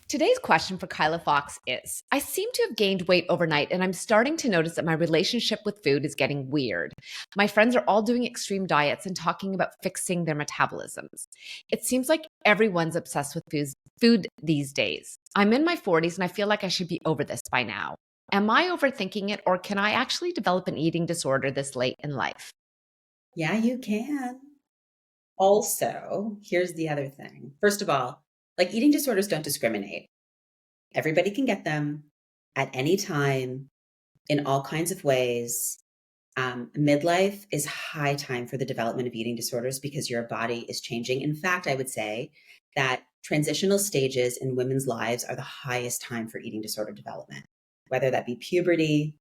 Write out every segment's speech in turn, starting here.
Today's question for Kyla Fox is I seem to have gained weight overnight, and I'm starting to notice that my relationship with food is getting weird. My friends are all doing extreme diets and talking about fixing their metabolisms. It seems like everyone's obsessed with food these days. I'm in my 40s and I feel like I should be over this by now. Am I overthinking it, or can I actually develop an eating disorder this late in life? Yeah, you can. Also, here's the other thing. First of all, like eating disorders don't discriminate. Everybody can get them at any time in all kinds of ways. Midlife is high time for the development of eating disorders because your body is changing. In fact, I would say that transitional stages in women's lives are the highest time for eating disorder development, whether that be puberty,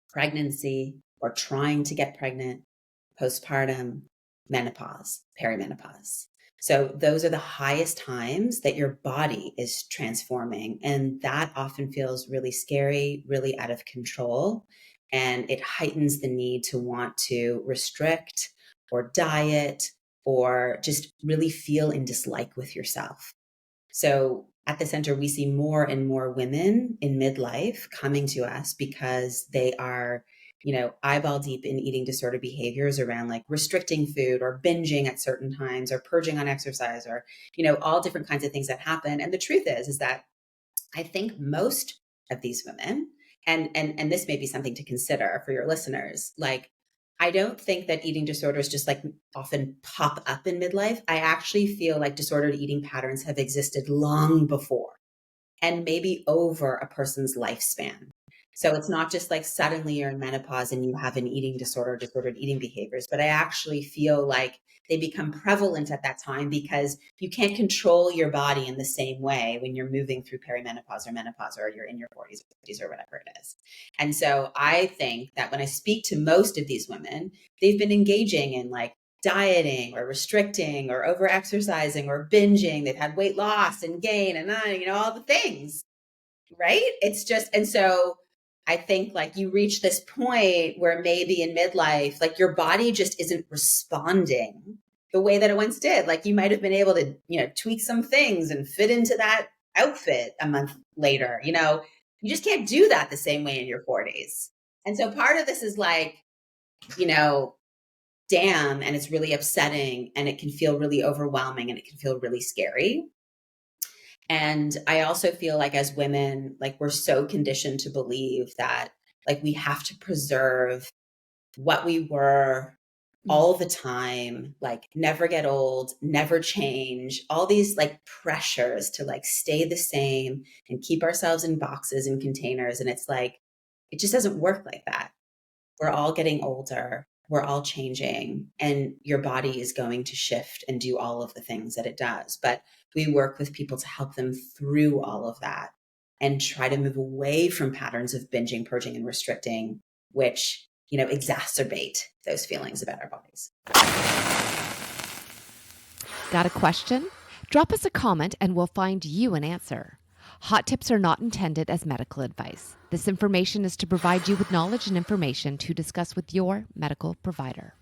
pregnancy, or trying to get pregnant, postpartum, menopause, perimenopause. So those are the highest times that your body is transforming. And that often feels really scary, really out of control. And it heightens the need to want to restrict or diet or just really feel in dislike with yourself. So at the center, we see more and more women in midlife coming to us because they are, eyeball deep in eating disorder behaviors around like restricting food or binging at certain times or purging on exercise or, all different kinds of things that happen. And the truth is that I think most of these women, and this may be something to consider for your listeners, like I don't think that eating disorders just like often pop up in midlife. I actually feel like disordered eating patterns have existed long before and maybe over a person's lifespan. So it's not just like suddenly you're in menopause and you have an eating disorder, disordered eating behaviors, but I actually feel like they become prevalent at that time because you can't control your body in the same way when you're moving through perimenopause or menopause or you're in your 40s or 50s or whatever it is. And so I think that when I speak to most of these women, they've been engaging in like dieting or restricting or over exercising or binging. They've had weight loss and gain and all the things, right? It's just, and so I think like you reach this point where maybe in midlife, like your body just isn't responding the way that it once did. Like you might have been able to, tweak some things and fit into that outfit a month later, you just can't do that the same way in your 40s. And so part of this is like, you know, damn, and it's really upsetting and it can feel really overwhelming and it can feel really scary. And I also feel like as women, like we're so conditioned to believe that like we have to preserve what we were all the time, like never get old, never change, all these like pressures to like stay the same and keep ourselves in boxes and containers. And it's like, it just doesn't work like that. We're all getting older. We're all changing, and your body is going to shift and do all of the things that it does. But we work with people to help them through all of that and try to move away from patterns of binging, purging, and restricting, which, exacerbate those feelings about our bodies. Got a question? Drop us a comment and we'll find you an answer. Hot tips are not intended as medical advice. This information is to provide you with knowledge and information to discuss with your medical provider.